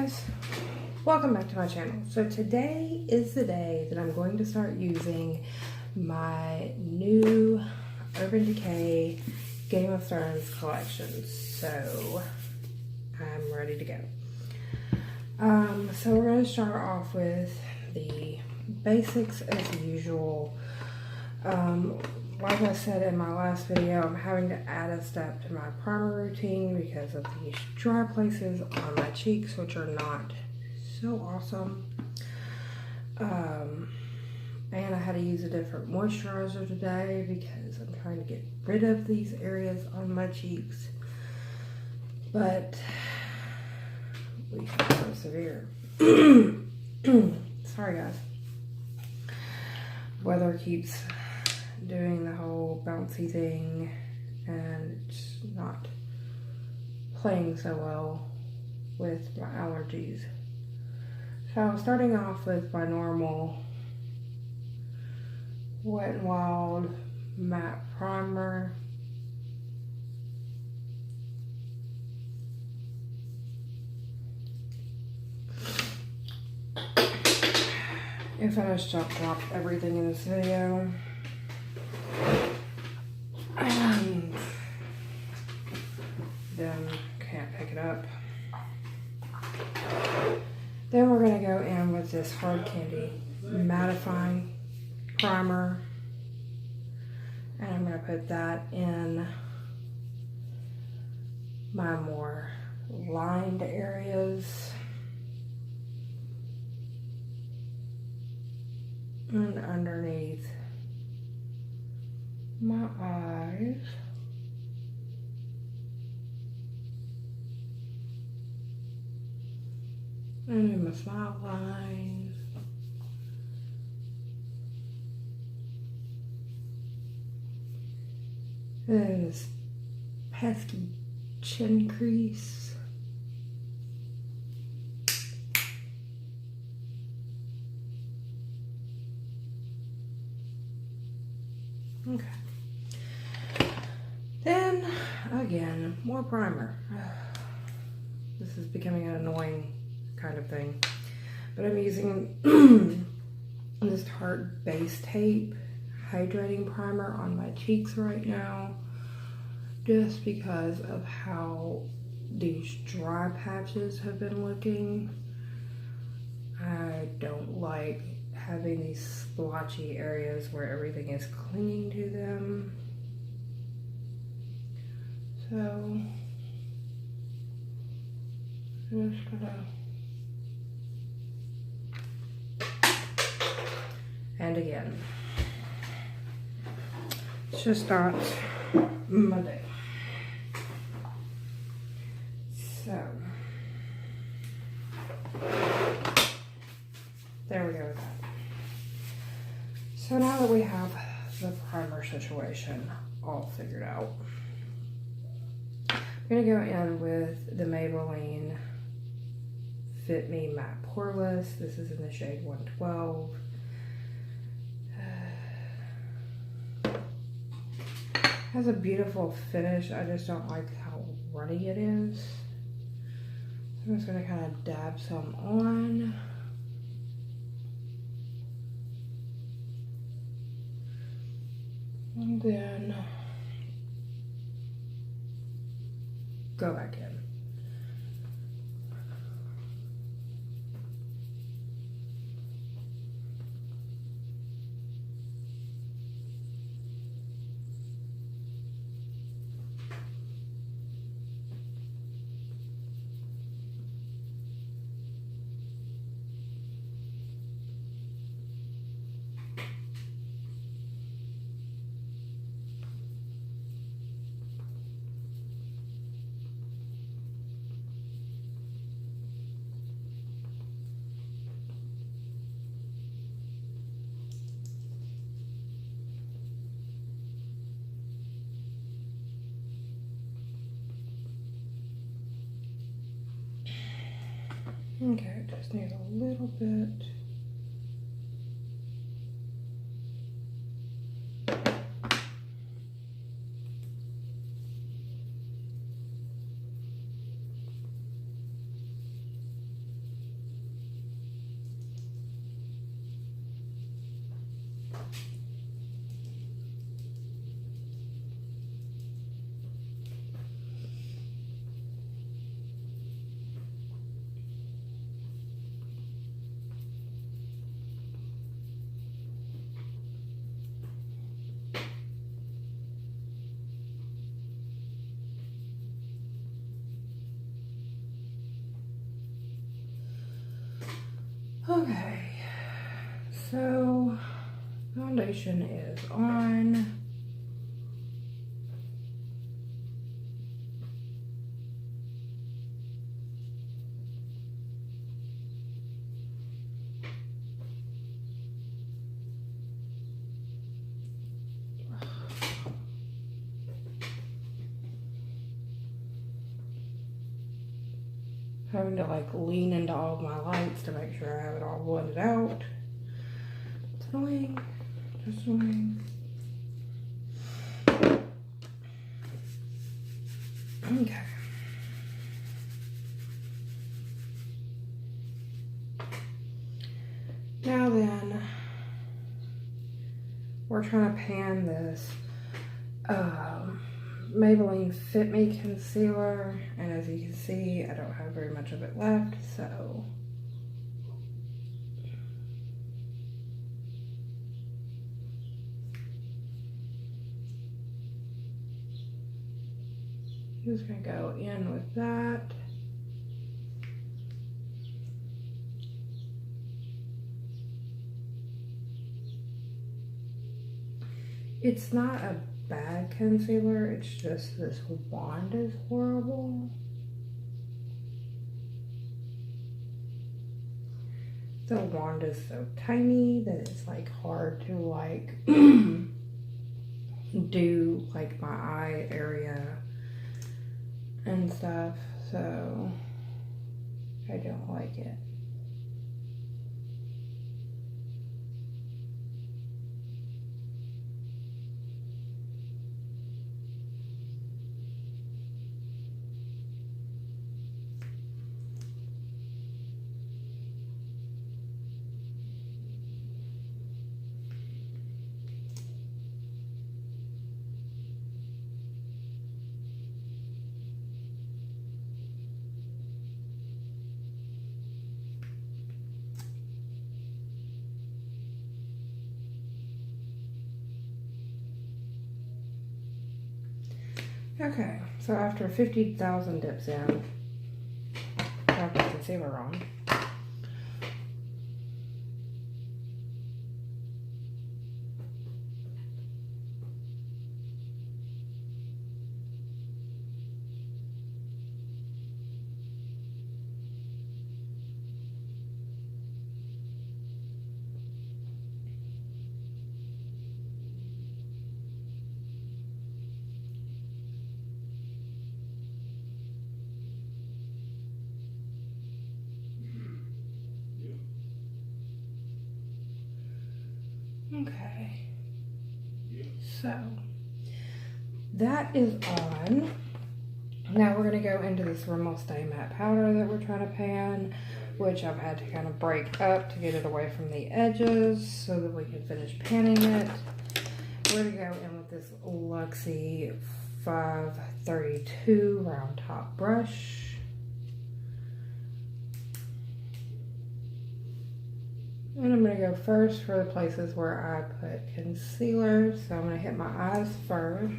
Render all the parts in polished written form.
guys, welcome back to my channel. So today is the day that I'm going to start using my new Urban Decay Game of Thrones collection. So I'm ready to go. So we're going to start off with the basics as usual. Like I said in my last video, I'm having to add a step to my primer routine because of these dry places on my cheeks, which are not so awesome. And I had to use a different moisturizer today because I'm trying to get rid of these areas on my cheeks. But we can persevere. Sorry guys. Weather keeps doing the whole bouncy thing and it's not playing so well with my allergies. So starting off with my normal Wet n Wild matte primer. If I just dropped everything in this video. And then can't pick it up. Then we're going to go in with this Hard Candy mattifying primer. And I'm going to put that in my more lined areas. And underneath my eyes. And in my smile lines. And then this pesky chin crease. Okay. Then, again, more primer. This is becoming an annoying kind of thing. But I'm using this Tarte Base Tape hydrating primer on my cheeks right now. Just because of how these dry patches have been looking. I don't like having these splotchy areas where everything is clinging to them. So, I'm just gonna, and again, it's just not my day. So, there we go with that. So now that we have the primer situation all figured out, I'm going to go in with the Maybelline Fit Me Matte Poreless. This is in the shade 112. Has a beautiful finish. I just don't like how runny it is. I'm just going to kind of dab some on. And then go back in. Okay, just need a little bit. Okay, so foundation is on. Having to like lean into all of my lights to make sure I have it all blended out. It's annoying, just annoying. Okay. Now then, we're trying to pan this Maybelline Fit Me concealer, and as you can see, I don't have very much of it left, so I'm just gonna go in with that. It's not a bad concealer, it's just this wand is horrible. The wand is so tiny that it's like hard to like do like my eye area and stuff, so I don't like it. Okay, so after 50,000 dips in, I have the concealer on. Okay, so that is on. Now we're going to go into this Rimmel Stay Matte Powder that we're trying to pan, which I've had to kind of break up to get it away from the edges so that we can finish panning it. We're going to go in with this Luxie 532 round top brush. And I'm going to go first for the places where I put concealer. So I'm going to hit my eyes first.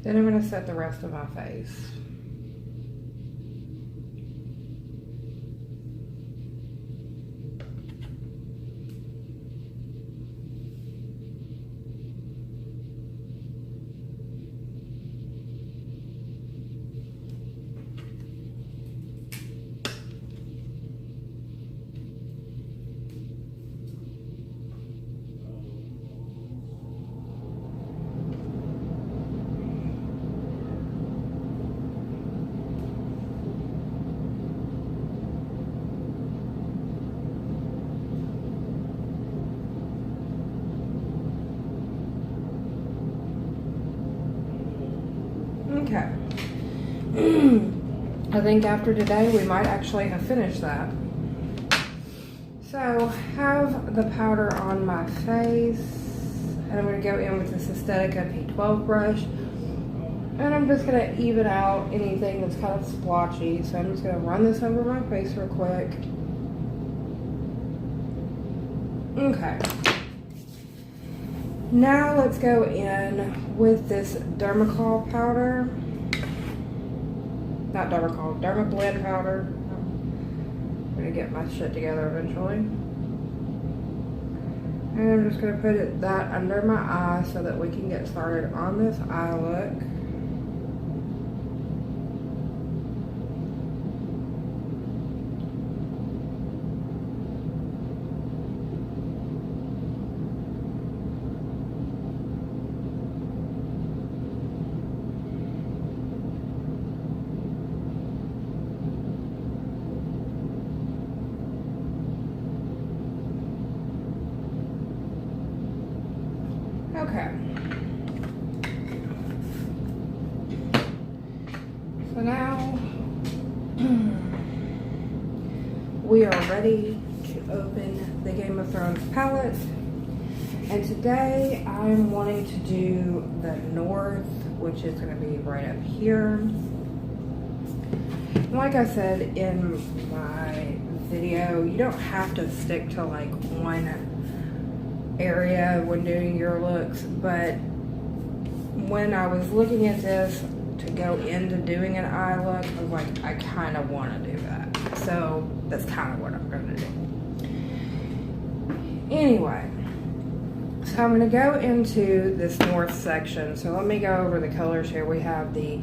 Then I'm going to set the rest of my face. I think after today, we might actually have finished that. So, have the powder on my face, and I'm going to go in with this Aesthetica P12 brush, and I'm just going to even out anything that's kind of splotchy. So I'm just going to run this over my face real quick. Okay. Now let's go in with this Dermacol powder. Not Dermacol, Dermablend powder. I'm going to get my shit together eventually. And I'm just going to put that under my eye so that we can get started on this eye look. Okay. So now we are ready to open the Game of Thrones palette. And today I'm wanting to do the North, which is going to be right up here. And like I said in my video, you don't have to stick to like one area when doing your looks, but when I was looking at this to go into doing an eye look, I was like, I kind of want to do that. So that's kind of what I'm going to do. Anyway, so I'm going to go into this North section. So let me go over the colors here. We have the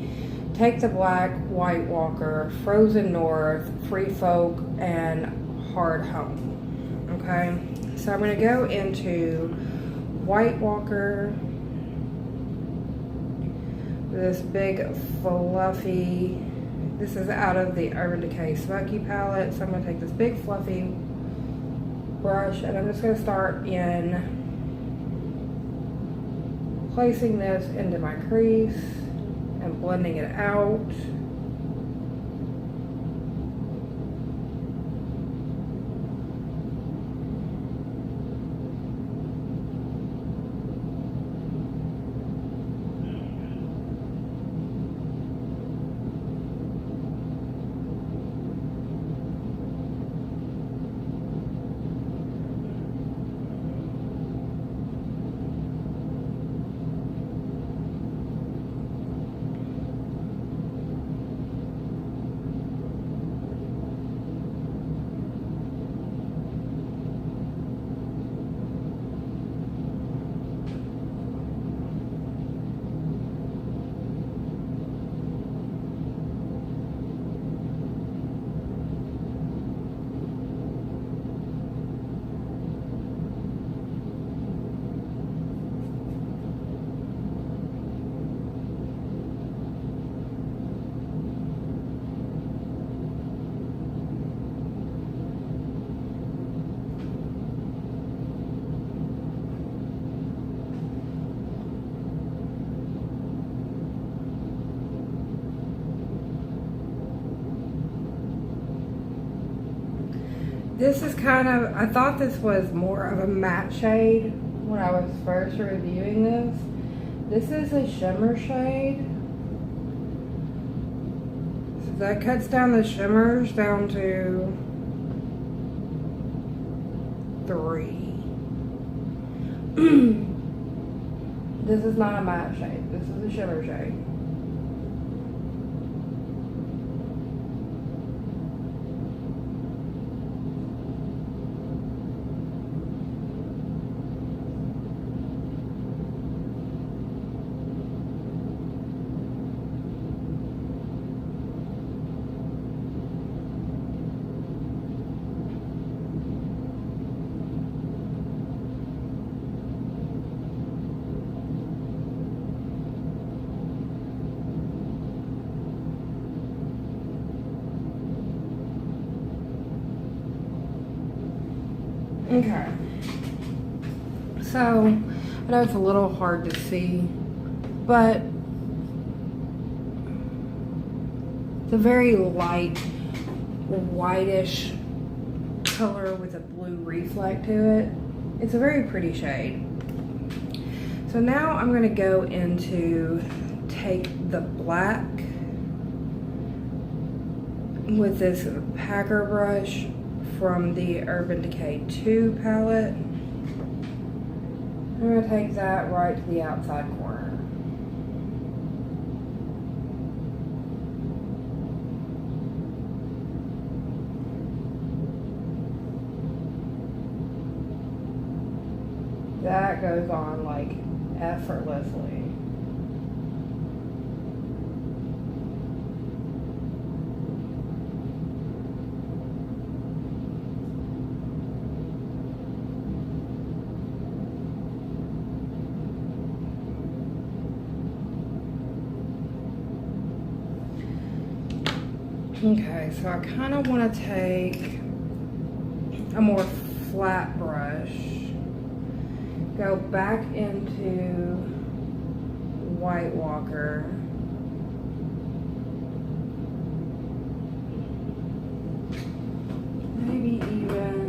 Take the Black, White Walker, Frozen North, Free Folk, and Hard Home. Okay. So I'm going to go into White Walker, this big fluffy, this is out of the Urban Decay Smoky palette. So I'm going to take this big fluffy brush and I'm just going to start in placing this into my crease and blending it out. This is kind of, I thought this was more of a matte shade when I was first reviewing this. This is a shimmer shade. So that cuts down the shimmers down to 3. This is not a matte shade. This is a shimmer shade. Okay, so I know it's a little hard to see, but It's a very light, whitish color with a blue reflect to it. It's a very pretty shade. So now I'm going to go into take the black with this packer brush from the Urban Decay 2 palette. I'm going to take that right to the outside corner. That goes on like effortlessly. Okay, so I kind of want to take a more flat brush, go back into White Walker, maybe even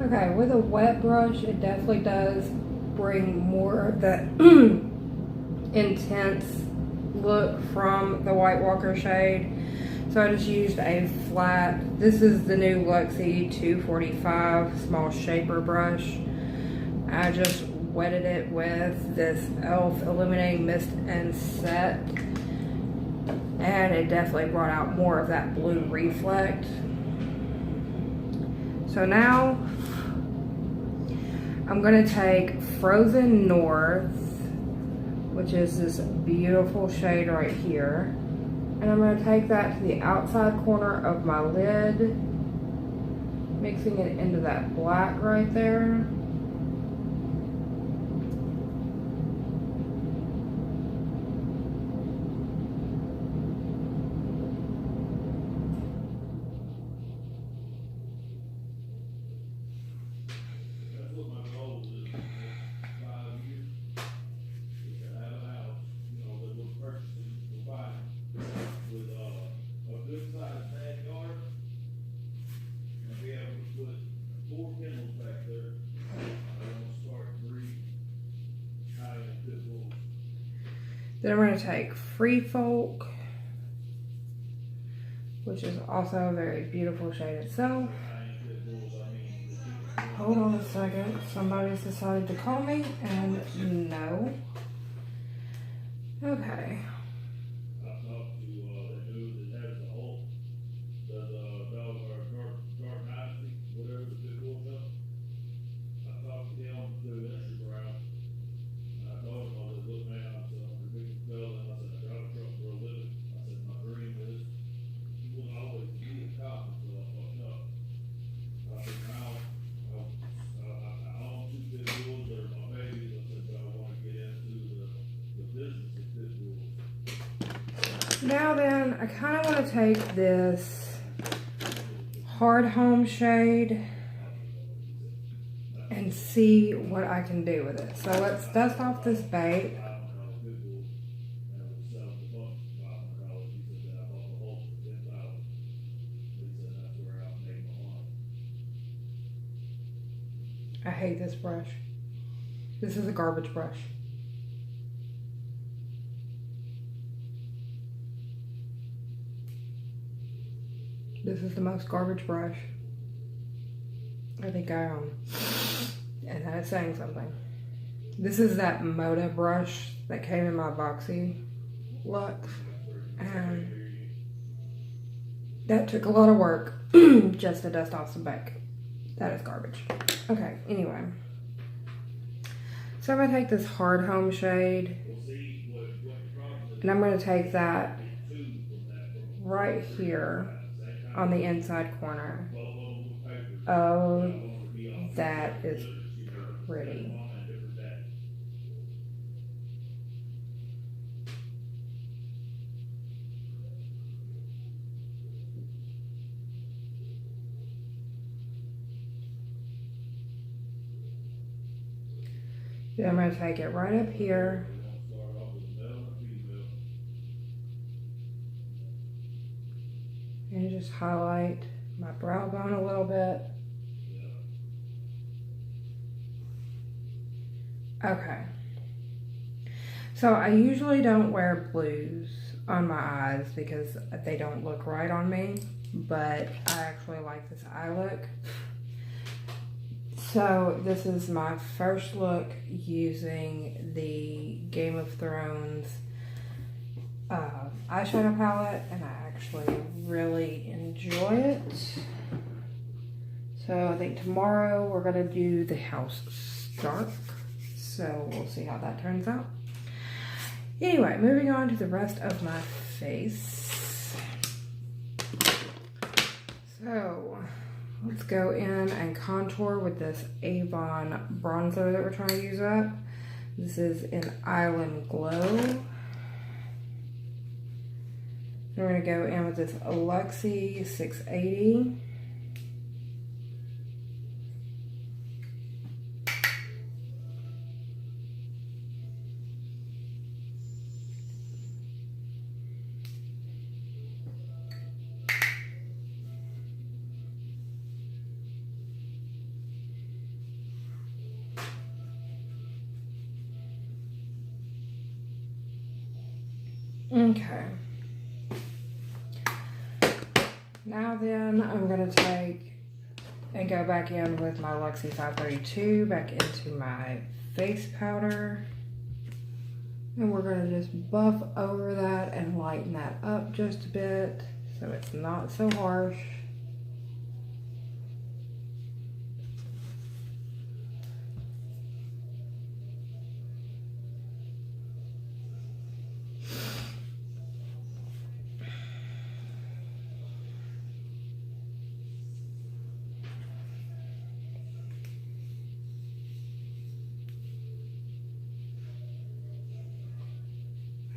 okay, with a wet brush, it definitely does bring more of that intense look from the White Walker shade. So I just used a flat, this is the new Luxie 245 small shaper brush. I just wetted it with this e.l.f. Illuminating Mist and Set. And it definitely brought out more of that blue reflect. So now I'm gonna take Frozen North, which is this beautiful shade right here. And I'm gonna take that to the outside corner of my lid, mixing it into that black right there. Then I'm going to take Free Folk, which is also a very beautiful shade itself. Hold on a second. Somebody's decided to call me, and no. Okay. Now then, I kind of want to take this Hard Home shade and see what I can do with it. So let's dust off this bait. I hate this brush. This is a garbage brush. This is the most garbage brush. I think and that is saying something. This is that Moda brush that came in my boxy look, and that took a lot of work just to dust off some back. That is garbage. Okay, anyway. So I'm going to take this Hard Home shade, and I'm going to take that right here on the inside corner. Oh, that is pretty. Then I'm going to take it right up here. And just highlight my brow bone a little bit. Okay. So I usually don't wear blues on my eyes because they don't look right on me, but I actually like this eye look. So this is my first look using the Game of Thrones eyeshadow palette, and I actually really enjoy it. So I think tomorrow we're gonna do the House Stark, so we'll see how that turns out. Anyway, moving on to the rest of my face. So let's go in and contour with this Avon bronzer that we're trying to use up. This is in Island Glow. We're going to go in with this Alexi 680. Okay. Now then, I'm going to take and go back in with my Luxie 532 back into my face powder. And we're going to just buff over that and lighten that up just a bit so it's not so harsh.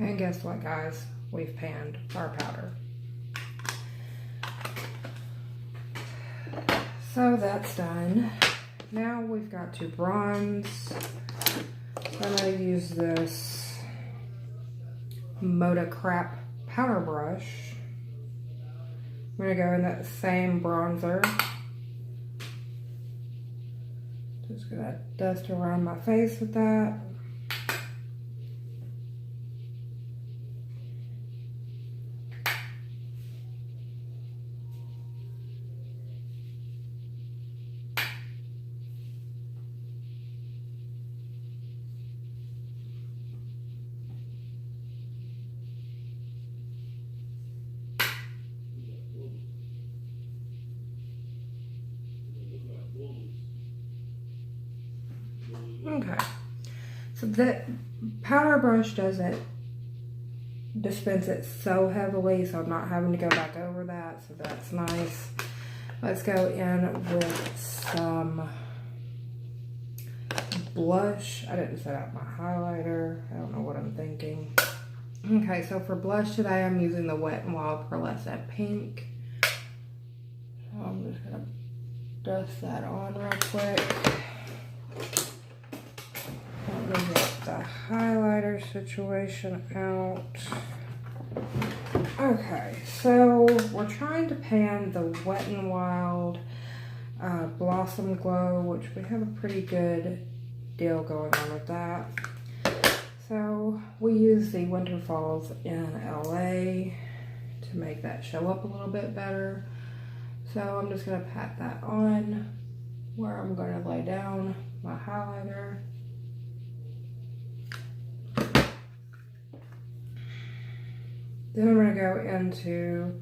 And guess what, guys? We've panned our powder. So that's done. Now we've got to bronze. So I'm going to use this Moda Crap powder brush. I'm going to go in that same bronzer. Just going to dust around my face with that. Okay, so the powder brush doesn't dispense it so heavily, so I'm not having to go back over that, so that's nice. Let's go in with some blush. I didn't set out my highlighter. I don't know what I'm thinking. Okay, so for blush today, I'm using the Wet n Wild Pearlescent Pink. So I'm just going to dust that on real quick. Let me get the highlighter situation out. Okay, so we're trying to pan the Wet n Wild Blossom Glow, which we have a pretty good deal going on with that. So we use the Winter Falls in LA to make that show up a little bit better. So I'm just going to pat that on where I'm going to lay down my highlighter. Then I'm going to go into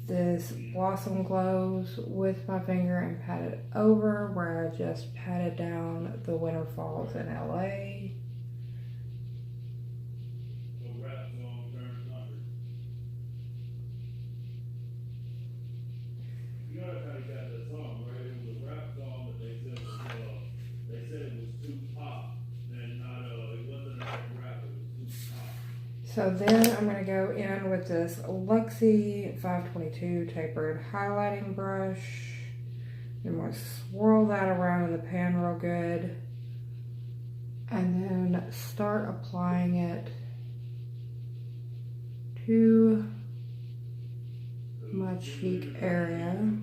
this Blossom Glows with my finger and pat it over where I just patted down the Winter Falls in LA. You know how you got that song, right? It was a rap song that they said it was too pop, and not it wasn't a rap, it was too pop. So then I'm going to go in with this Lexi 522 tapered highlighting brush. I'm going to swirl that around in the pan real good. And then start applying it to my cheek area.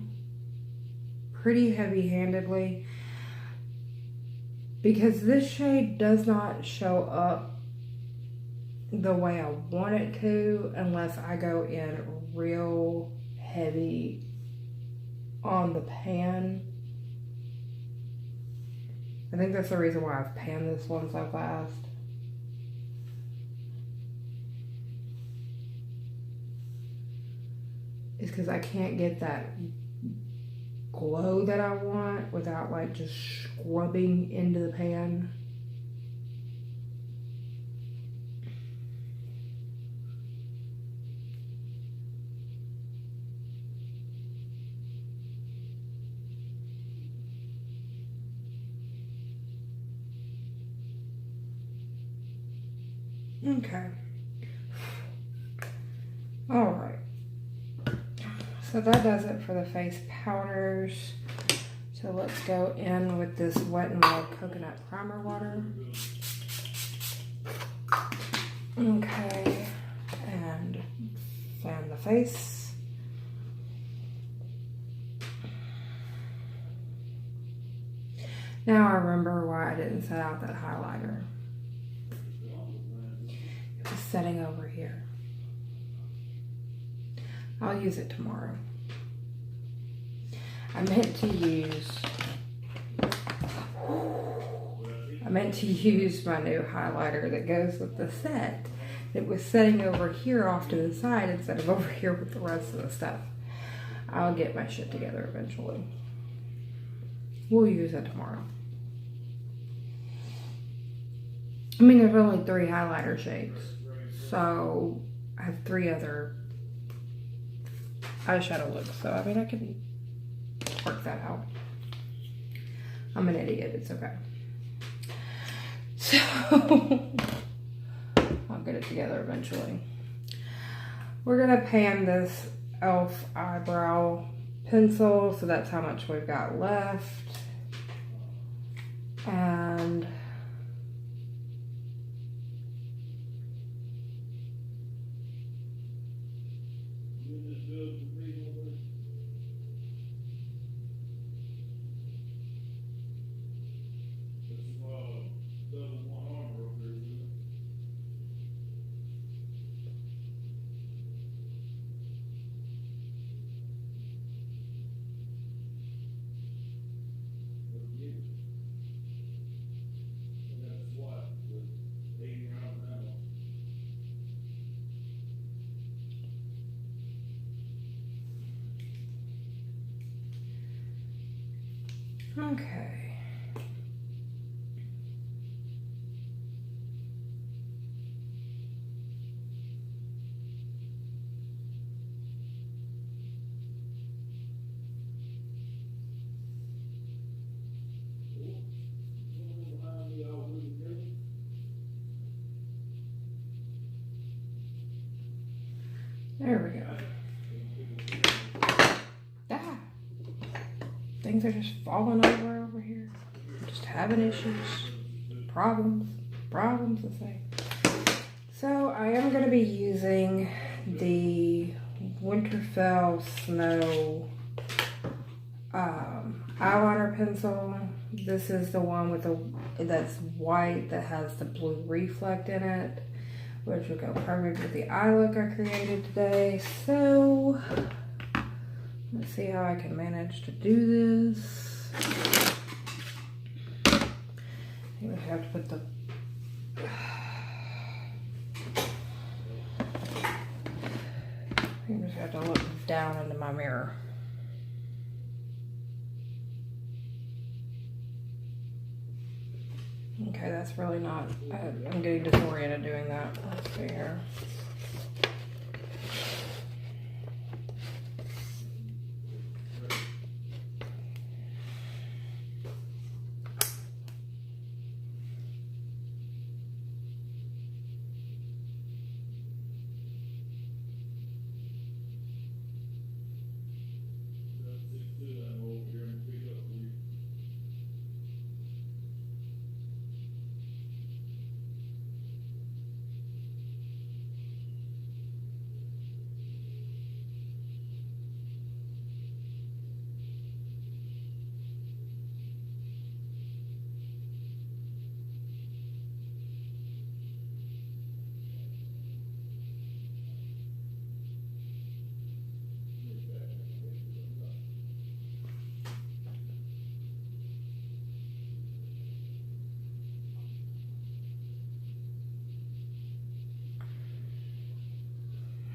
Pretty heavy-handedly. Because this shade does not show up the way I want it to unless I go in real heavy on the pan. I think that's the reason why I've panned this one so fast. Is because I can't get that glow that I want without like just scrubbing into the pan. Okay. All right. So that does it for the face powders. So let's go in with this Wet n Wild Coconut Primer Water. Okay. And fan the face. Now I remember why I didn't set out that highlighter. It was setting over here. I'll use it tomorrow. I meant to use my new highlighter that goes with the set. It was setting over here off to the side instead of over here with the rest of the stuff. I'll get my shit together eventually. We'll use it tomorrow. I mean, there's only 3 highlighter shades, so I have 3 other eyeshadow looks, so I mean I can work that out. I'm an idiot, it's okay. So I'll get it together eventually. We're gonna pan this e.l.f. eyebrow pencil, so that's how much we've got left. And okay. There we go. Ah, things are just falling over here. I'm just having issues, problems to say. So I am going to be using the Winterfell Snow eyeliner pencil. This is the one with that's white that has the blue reflect in it, which will go perfect with the eye look I created today. So let's see how I can manage to do this. I think I have to put the I just have to look down into my mirror. Okay, that's really not, I'm getting disoriented doing that. Let's see here.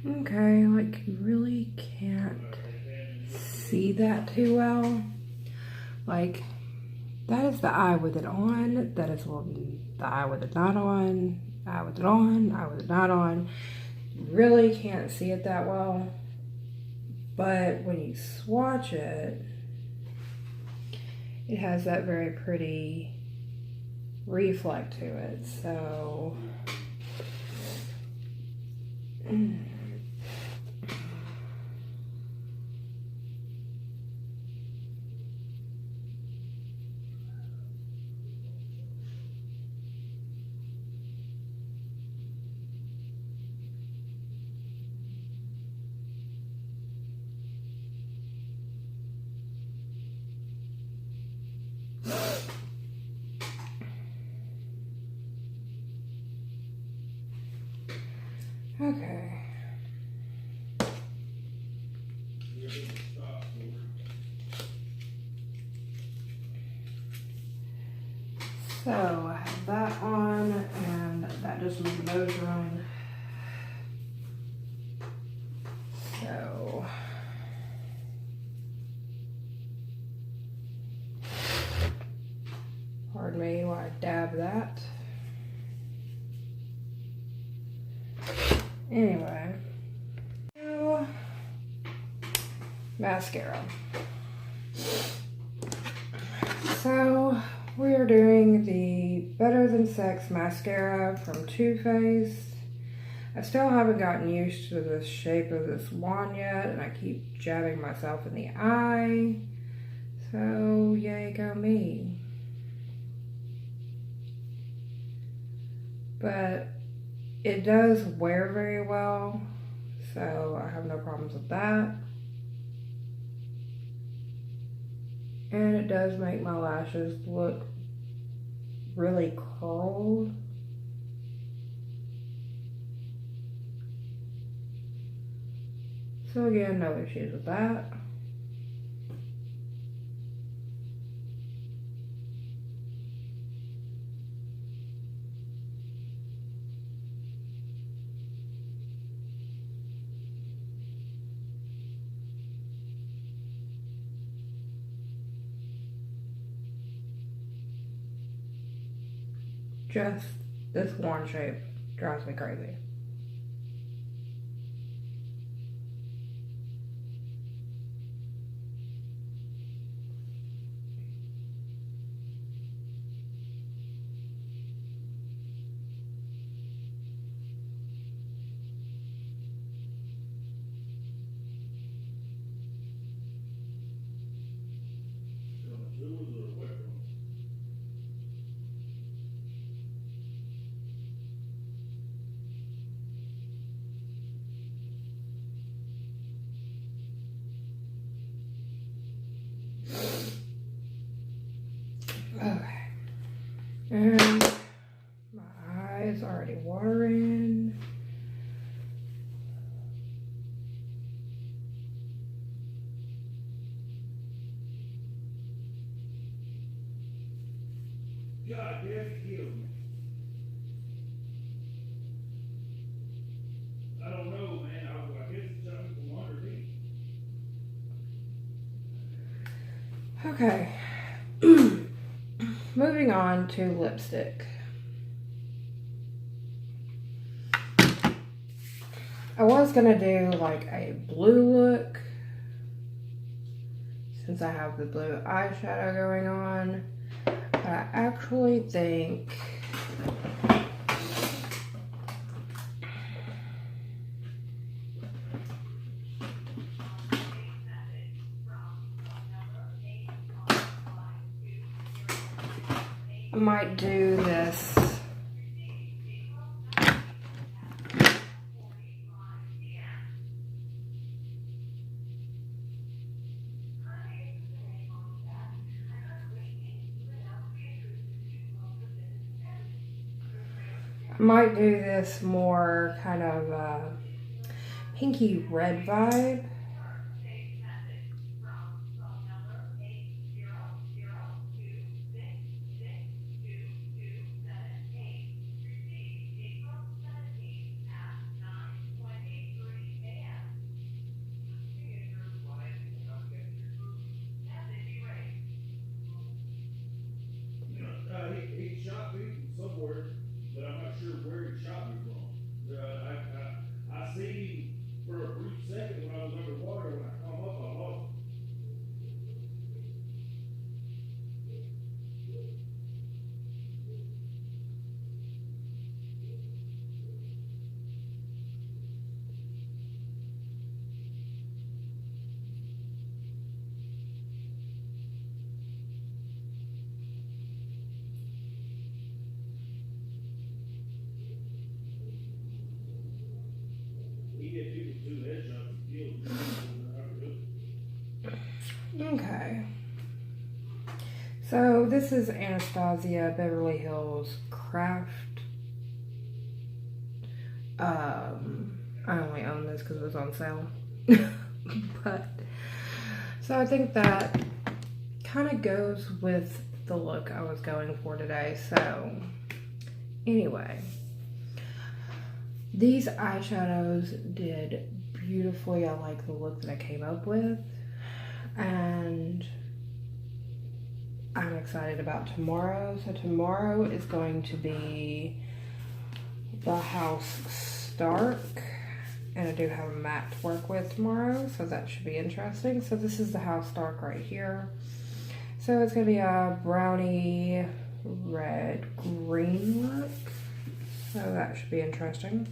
Okay, like you really can't see that too well. Like, that is the eye with it on, that is the eye with it not on, eye with it on, eye with it not on. You really can't see it that well. But when you swatch it, it has that very pretty reflect to it, so okay. So I have that on, and that just made the nose run. So pardon me while I dab that. Anyway, mascara. So we are doing the Better Than Sex mascara from Too Faced. I still haven't gotten used to the shape of this wand yet, and I keep jabbing myself in the eye. So yay go me. But it does wear very well, so I have no problems with that. And it does make my lashes look really curled. So again, no issues with that. Just this wand shape drives me crazy. Okay. And my eye is already watering. God damn it, killed me. I don't know, man. I guess it's shot me from underneath. Okay. Moving on to lipstick. I was gonna do like a blue look since I have the blue eyeshadow going on, but I actually think I might do this more kind of pinky red vibe. He shot me from somewhere, but I'm not sure where he shot me from. I seen him for a brief second when I was underwater. When I come up, I lost him. He hit me with 2 headshots and killed me. Okay. So this is Anastasia Beverly Hills Craft. I only own this because it was on sale. But so I think that kind of goes with the look I was going for today. So anyway, these eyeshadows did beautifully. I like the look that I came up with, and I'm excited about tomorrow. So tomorrow is going to be the House Stark, and I do have a matte to work with tomorrow, so that should be interesting. So this is the House Stark right here. So it's going to be a brownie red green look, so that should be interesting.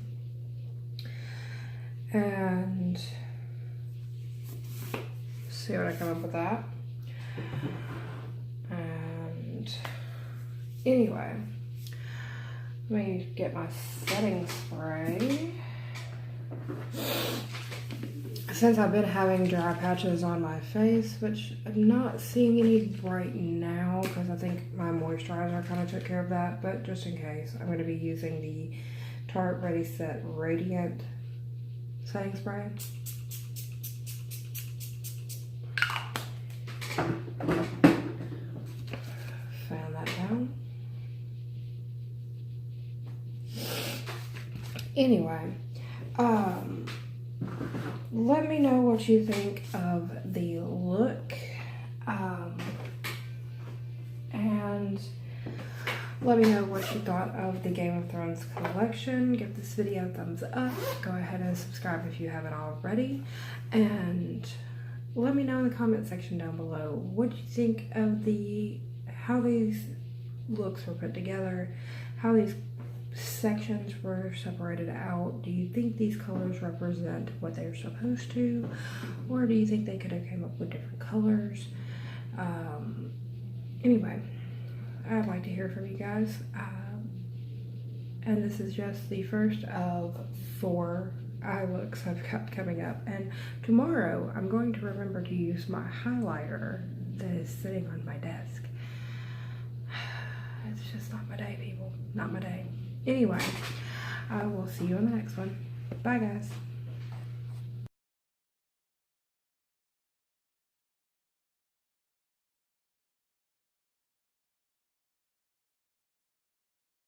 And see what I come up with that. And anyway, let me get my setting spray. Since I've been having dry patches on my face, which I'm not seeing any right now because I think my moisturizer kind of took care of that, but just in case, I'm going to be using the Tarte Ready Set Radiant setting spray. Fan that down. Anyway, let me know what you think of the look, and let me know what you thought of the Game of Thrones collection. Give this video a thumbs up. Go ahead and subscribe if you haven't already, and let me know in the comment section down below what you think of how these looks were put together, how these sections were separated out. Do you think these colors represent what they're supposed to, or do you think they could have came up with different colors? Anyway, I'd like to hear from you guys, and this is just the first of 4 eye looks I've got coming up, and tomorrow I'm going to remember to use my highlighter that is sitting on my desk. It's just not my day, people, not my day. Anyway, I will see you on the next one. Bye, guys.